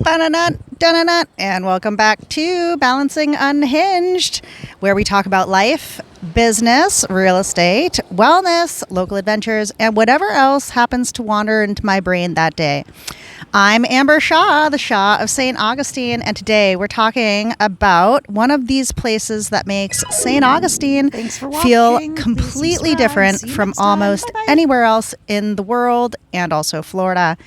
Ba-na-nut, da-na-nut, and welcome back to Balancing Unhinged, where we talk about life, business, real estate, wellness, local adventures, and whatever else happens to wander into my brain that day. I'm Amber Shah, the Shah of St Augustine, and today we're talking about one of these places that makes St Augustine feel completely different from almost anywhere else in the world and also Florida.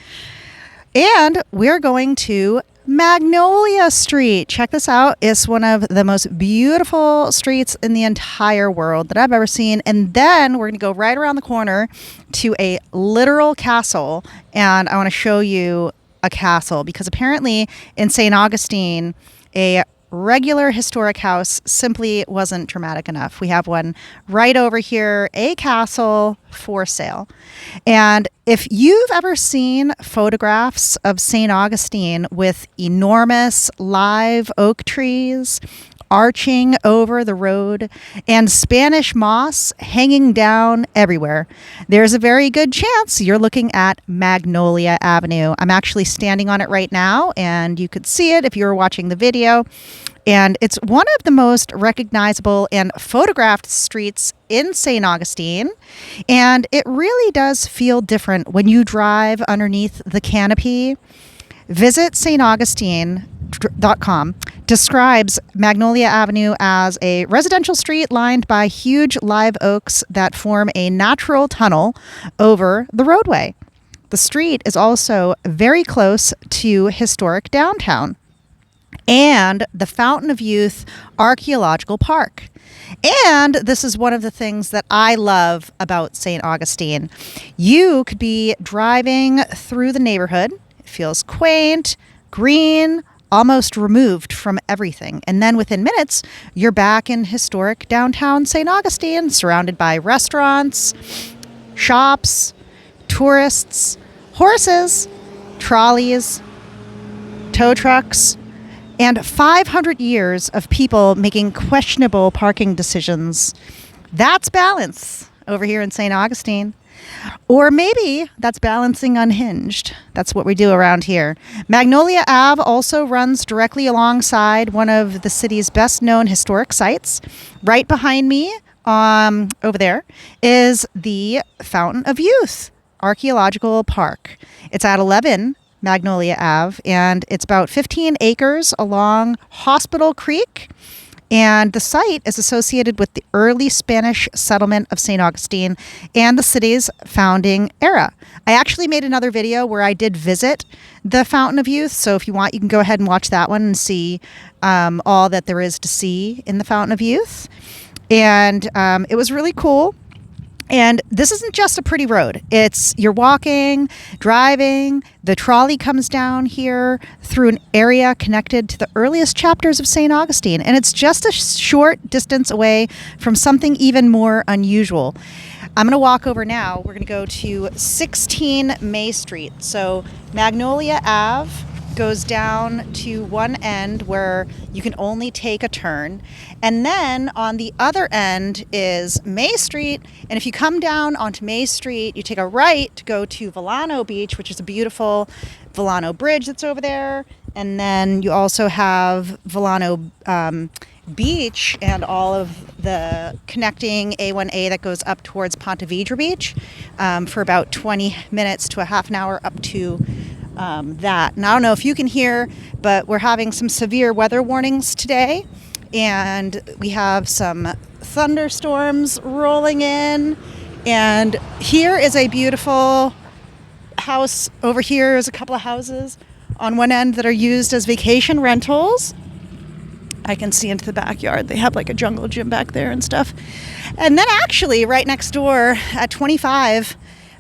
And we're going to Magnolia Street. Check this out. It's one of the most beautiful streets in the entire world that I've ever seen. And then we're going to go right around the corner to a literal castle. And I want to show you a castle because apparently in St. Augustine, a regular historic house simply wasn't dramatic enough. We have one right over here, a castle for sale. And if you've ever seen photographs of St. Augustine with enormous live oak trees arching over the road and Spanish moss hanging down everywhere, there's a very good chance you're looking at Magnolia Avenue. I'm actually standing on it right now, and you could see it if you were watching the video. And it's one of the most recognizable and photographed streets in St. Augustine. And it really does feel different when you drive underneath the canopy. Visit staugustine.com describes Magnolia Avenue as a residential street lined by huge live oaks that form a natural tunnel over the roadway. The street is also very close to historic downtown and the Fountain of Youth Archaeological Park. And this is one of the things that I love about St. Augustine. You could be driving through the neighborhood. It feels quaint, green, almost removed from everything. And then within minutes, you're back in historic downtown St. Augustine, surrounded by restaurants, shops, tourists, horses, trolleys, tow trucks, and 500 years of people making questionable parking decisions. That's balance over here in St. Augustine. Or maybe that's balancing unhinged. That's what we do around here. Magnolia Ave also runs directly alongside one of the city's best known historic sites. Right behind me, over there, is the Fountain of Youth Archaeological Park. It's at 11 Magnolia Ave, and it's about 15 acres along Hospital Creek. And the site is associated with the early Spanish settlement of St. Augustine and the city's founding era. I actually made another video where I did visit the Fountain of Youth. So if you want, you can go ahead and watch that one and see all that there is to see in the Fountain of Youth. And it was really cool. And this isn't just a pretty road. You're walking, driving, the trolley comes down here through an area connected to the earliest chapters of St. Augustine. And it's just a short distance away from something even more unusual. I'm going to walk over now. We're going to go to 16 May Street. So Magnolia Ave goes down to one end where you can only take a turn. And then on the other end is May Street. And if you come down onto May Street, you take a right to go to Volano Beach, which is a beautiful Volano bridge that's over there. And then you also have Volano Beach and all of the connecting A1A that goes up towards Ponte Vedra Beach for about 20 minutes to a half an hour up to that. And I don't know if you can hear, but we're having some severe weather warnings today, and we have some thunderstorms rolling in. And here is a beautiful house. Over here is a couple of houses on one end that are used as vacation rentals. I can see into the backyard. They have like a jungle gym back there and stuff. And then actually right next door at 25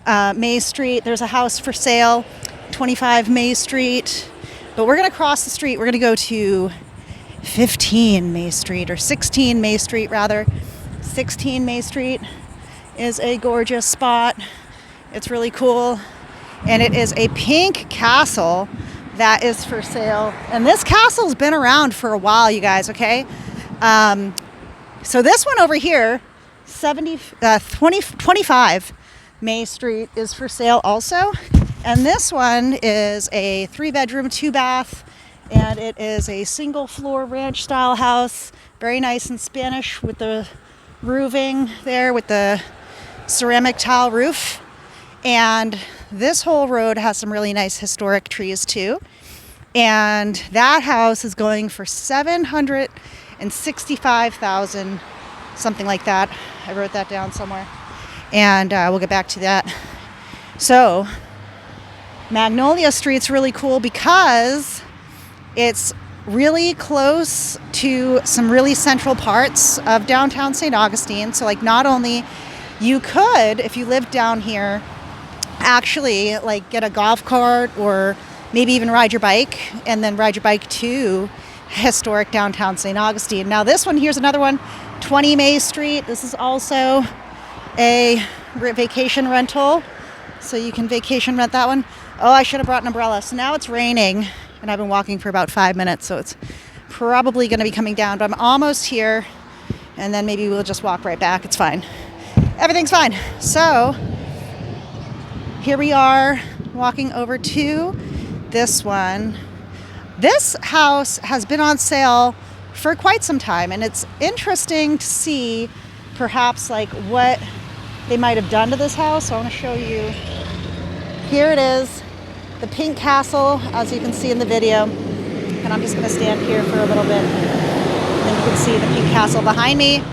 May Street, there's a house for sale. 25 May Street, but we're going to cross the street. We're going to go to 15 May Street, or 16 May Street rather. 16 May Street is a gorgeous spot. It's really cool, and it is a pink castle that is for sale. And this castle's been around for a while, you guys, okay? So this one over here, 25 May Street is for sale also. And this one is a 3-bedroom, 2-bath, and it is a single floor ranch style house. Very nice and Spanish with the roofing there with the ceramic tile roof. And this whole road has some really nice historic trees too. And that house is going for $765,000, something like that. I wrote that down somewhere. And we'll get back to that. So Magnolia Street's really cool because it's really close to some really central parts of downtown St. Augustine. So like not only you could, if you lived down here, actually like get a golf cart or maybe even ride your bike and then ride your bike to historic downtown St. Augustine. Now this one, here's another one, 20 May Street. This is also a vacation rental. So you can vacation rent that one. Oh, I should have brought an umbrella. So now it's raining and I've been walking for about 5 minutes. So it's probably going to be coming down, but I'm almost here and then maybe we'll just walk right back. It's fine. Everything's fine. So here we are walking over to this one. This house has been on sale for quite some time, and it's interesting to see perhaps like what they might have done to this house. So I want to show you. Here it is, the pink castle, as you can see in the video. And I'm just going to stand here for a little bit, and then you can see the pink castle behind me.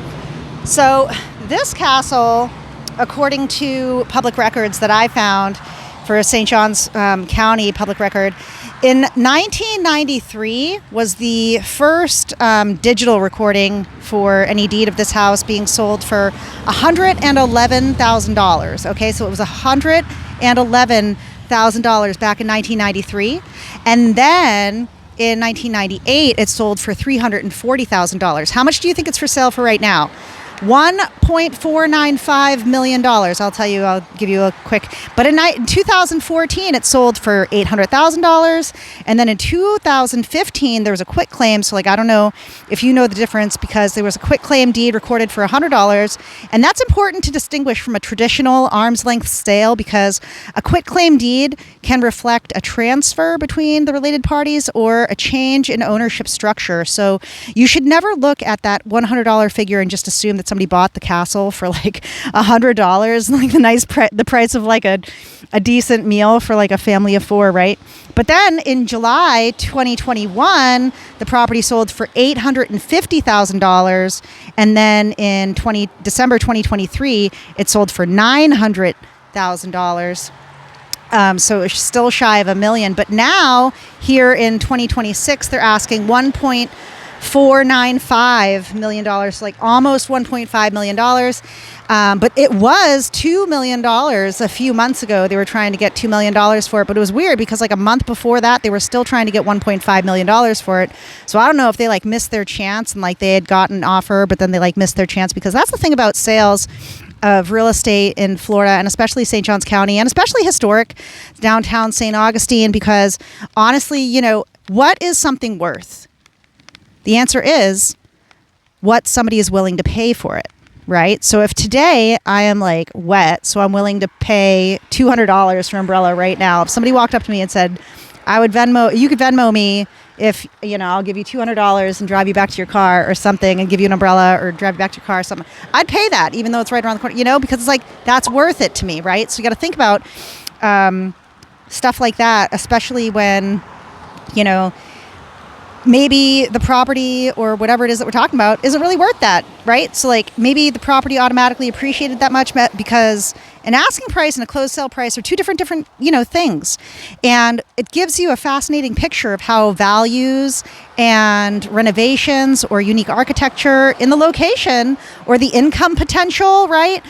So this castle, according to public records that I found for St. Johns County public record, in 1993 was the first digital recording for any deed of this house being sold for $111,000. Okay, so it was $111,000 back in 1993. And then in 1998, it sold for $340,000. How much do you think it's for sale for right now? $1.495 million. I'll tell you, I'll give you a quick. But in 2014, it sold for $800,000. And then in 2015, there was a quick claim. So, like, I don't know if you know the difference because there was a quick claim deed recorded for $100. And that's important to distinguish from a traditional arm's length sale because a quick claim deed can reflect a transfer between the related parties or a change in ownership structure. So you should never look at that $100 figure and just assume that somebody bought the castle for like $100, like the price of like a decent meal for like a family of 4, right? But then in July 2021, the property sold for $850,000, and then in December 2023, it sold for $900,000. So it's still shy of $1 million. But now here in 2026, they're asking $1.495 million, like almost $1.5 million. But it was $2 million a few months ago. They were trying to get $2 million for it, but it was weird because like a month before that, they were still trying to get $1.5 million for it. So I don't know if they like missed their chance and like they had gotten an offer, but then they like missed their chance, because that's the thing about sales of real estate in Florida, and especially St. Johns County, and especially historic downtown St. Augustine, because honestly, you know, what is something worth? The answer is what somebody is willing to pay for it, right? So if today I am like wet, so I'm willing to pay $200 for an umbrella right now. If somebody walked up to me and said, you could Venmo me if, you know, I'll give you $200 and drive you back to your car or something and give you an umbrella or drive you back to your car or something, I'd pay that even though it's right around the corner, you know, because it's like, that's worth it to me, right? So you got to think about stuff like that, especially when, you know, maybe the property or whatever it is that we're talking about isn't really worth that, right? So like maybe the property automatically appreciated that much because an asking price and a closed sale price are two different, you know, things. And it gives you a fascinating picture of how values and renovations or unique architecture in the location or the income potential, right?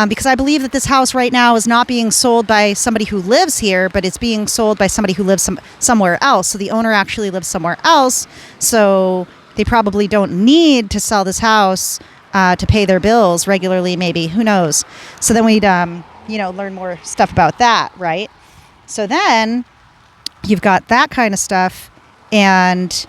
Because I believe that this house right now is not being sold by somebody who lives here, but it's being sold by somebody who lives somewhere else. So the owner actually lives somewhere else. So they probably don't need to sell this house to pay their bills regularly, maybe. Who knows? So then we'd, you know, learn more stuff about that, right? So then you've got that kind of stuff. And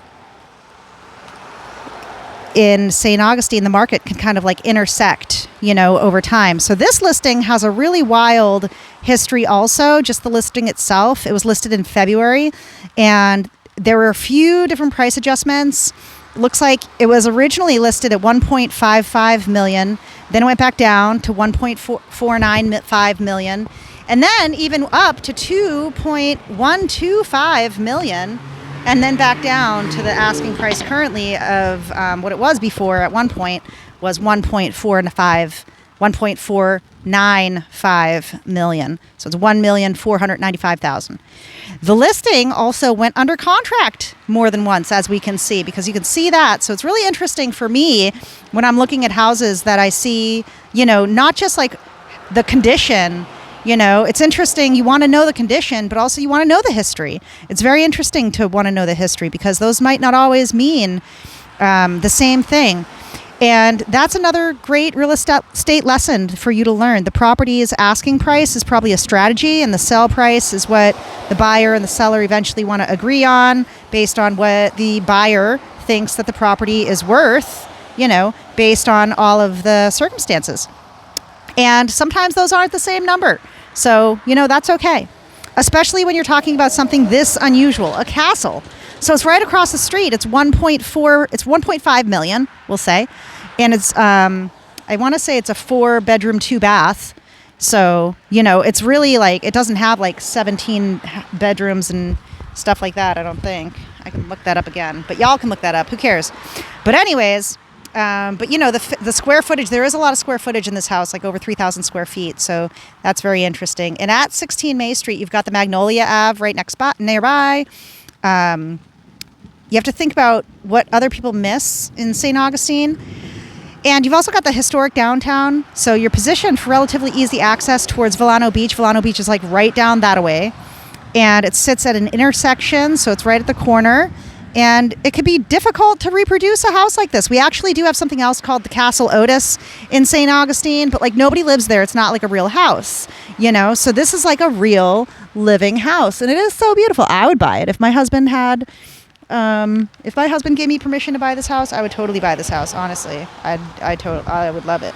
in St. Augustine, the market can kind of like intersect, you know, over time. So this listing has a really wild history also, just the listing itself. It was listed in February, and there were a few different price adjustments. Looks like it was originally listed at 1.55 million, then it went back down to 1.495 million, and then even up to 2.125 million, and then back down to the asking price currently of what it was before at one point was 1.495 million. So it's 1,495,000. The listing also went under contract more than once, as we can see, because you can see that. So it's really interesting for me when I'm looking at houses that I see, not just like the condition. It's interesting. You want to know the condition, but also you want to know the history. It's very interesting to want to know the history because those might not always mean the same thing. And that's another great real estate lesson for you to learn. The property's asking price is probably a strategy, and the sell price is what the buyer and the seller eventually want to agree on based on what the buyer thinks that the property is worth, based on all of the circumstances. And sometimes those aren't the same number. So, that's okay. Especially when you're talking about something this unusual, a castle. So it's right across the street. It's 1.5 million, we'll say. And it's, I want to say it's a 4-bedroom, 2-bath. So, it's really like, it doesn't have like 17 bedrooms and stuff like that, I don't think. I can look that up again, but y'all can look that up. Who cares? But anyways, the square footage, there is a lot of square footage in this house, like over 3,000 square feet. So that's very interesting. And at 16 May Street, you've got the Magnolia Ave right nearby. You have to think about what other people miss in St. Augustine. And you've also got the historic downtown. So you're positioned for relatively easy access towards Villano Beach. Villano Beach is like right down that way. And it sits at an intersection, so it's right at the corner. And it could be difficult to reproduce a house like this. We actually do have something else called the Castle Otis in St. Augustine, but like nobody lives there. It's not like a real house, So this is like a real living house, and it is so beautiful. I would buy it if my husband had. If my husband gave me permission to buy this house, I would totally buy this house. Honestly, I would love it.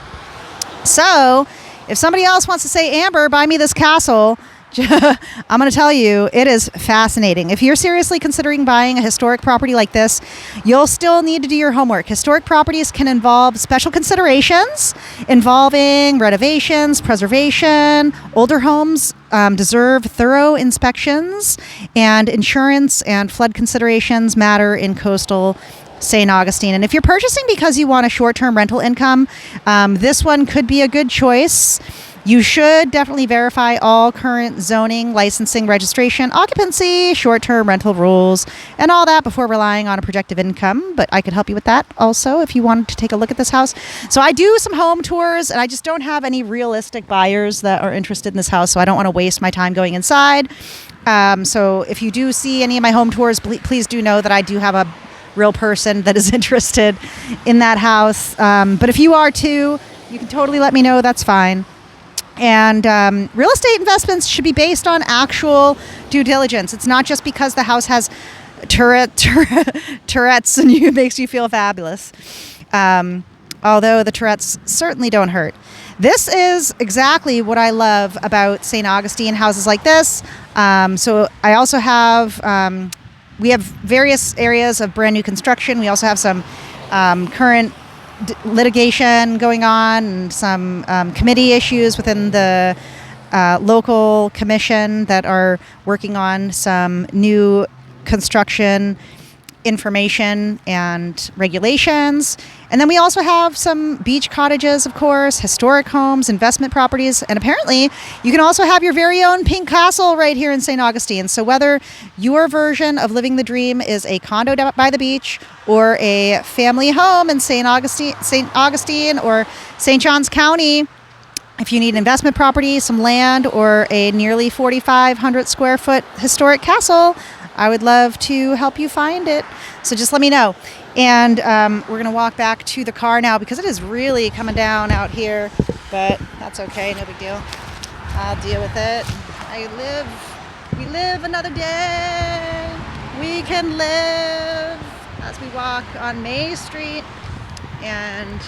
So, if somebody else wants to say, Amber, buy me this castle, I'm going to tell you, it is fascinating. If you're seriously considering buying a historic property like this, you'll still need to do your homework. Historic properties can involve special considerations involving renovations, preservation. Older homes deserve thorough inspections, and insurance and flood considerations matter in coastal St. Augustine. And if you're purchasing because you want a short-term rental income, this one could be a good choice. You should definitely verify all current zoning, licensing, registration, occupancy, short-term rental rules, and all that before relying on a projected income. But I could help you with that also if you wanted to take a look at this house. So I do some home tours, and I just don't have any realistic buyers that are interested in this house, so I don't want to waste my time going inside. So if you do see any of my home tours, please do know that I do have a real person that is interested in that house. But if you are too, you can totally let me know. That's fine. And real estate investments should be based on actual due diligence. It's not just because the house has Tourette's and it makes you feel fabulous. Although the Tourette's certainly don't hurt. This is exactly what I love about St. Augustine houses like this. So I also have, we have various areas of brand new construction. We also have some current litigation going on and some committee issues within the local commission that are working on some new construction information and regulations. And then we also have some beach cottages, of course, historic homes, investment properties, and apparently you can also have your very own pink castle right here in St. Augustine. So whether your version of living the dream is a condo by the beach or a family home in St. Augustine or St. Johns County, if you need an investment property, some land, or a nearly 4,500 square foot historic castle, I would love to help you find it. So just let me know. And we're going to walk back to the car now because it is really coming down out here. But that's okay. No big deal. I'll deal with it. We live another day. We can live as we walk on May Street. And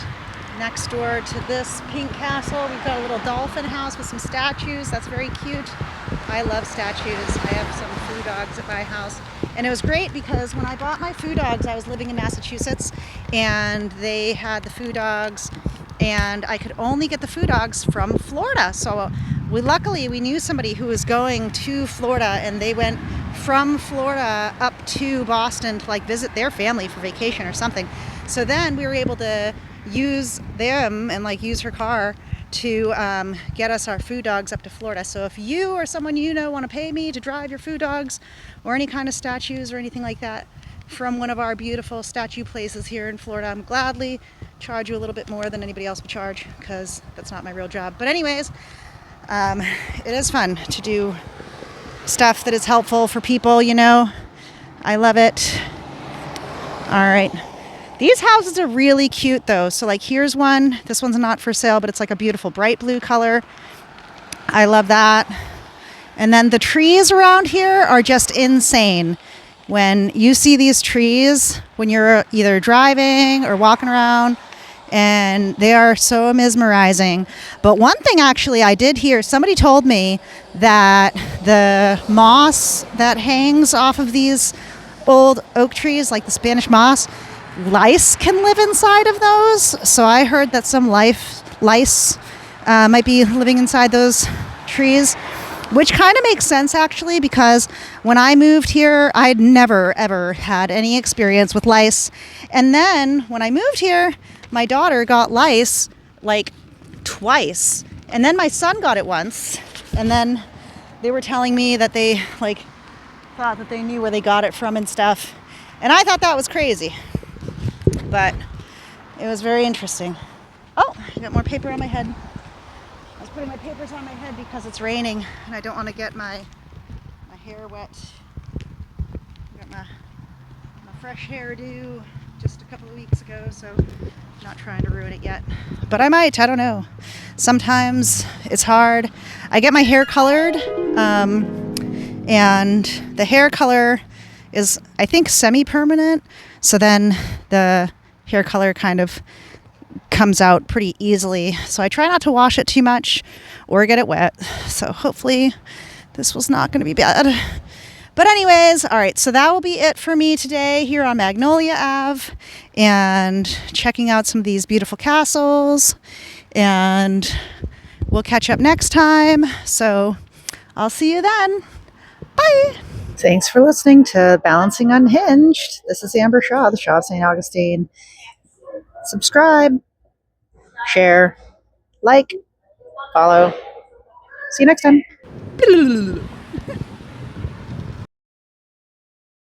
next door to this pink castle. We've got a little dolphin house with some statues. That's very cute. I love statues. I have some food dogs at my house. And it was great because when I bought my food dogs, I was living in Massachusetts and they had the food dogs and I could only get the food dogs from Florida. So luckily we knew somebody who was going to Florida and they went from Florida up to Boston to like visit their family for vacation or something. So then we were able to use them and like use her car to get us our food dogs up to Florida. So if you or someone you know want to pay me to drive your food dogs or any kind of statues or anything like that from one of our beautiful statue places here in Florida, I'm gladly charge you a little bit more than anybody else would charge because that's not my real job. But anyways, it is fun to do stuff that is helpful for people, you know. I love it. All right. These houses are really cute though. So like here's one. This one's not for sale, but it's like a beautiful bright blue color. I love that. And then the trees around here are just insane. When you see these trees, when you're either driving or walking around, and they are so mesmerizing. But one thing actually I did hear, somebody told me that the moss that hangs off of these old oak trees, like the Spanish moss, lice can live inside of those. So I heard that some lice might be living inside those trees, which kind of makes sense actually, because when I moved here, I had never ever had any experience with lice. And then when I moved here, my daughter got lice like twice. And then my son got it once. And then they were telling me that they like thought that they knew where they got it from and stuff. And I thought that was crazy. But it was very interesting. Oh, I got more paper on my head. I was putting my papers on my head because it's raining and I don't want to get my hair wet. I got my fresh hairdo just a couple of weeks ago, so I'm not trying to ruin it yet. But I might, I don't know. Sometimes it's hard. I get my hair colored, and the hair color is, I think, semi-permanent. So then the hair color kind of comes out pretty easily. So I try not to wash it too much or get it wet. So hopefully this was not going to be bad. But anyways, all right, so that will be it for me today here on Magnolia Ave and checking out some of these beautiful castles. And we'll catch up next time. So I'll see you then. Bye. Thanks for listening to Balancing Unhinged. This is Amber Shah, the Shah of St. Augustine. Subscribe, share, like, follow. See you next time.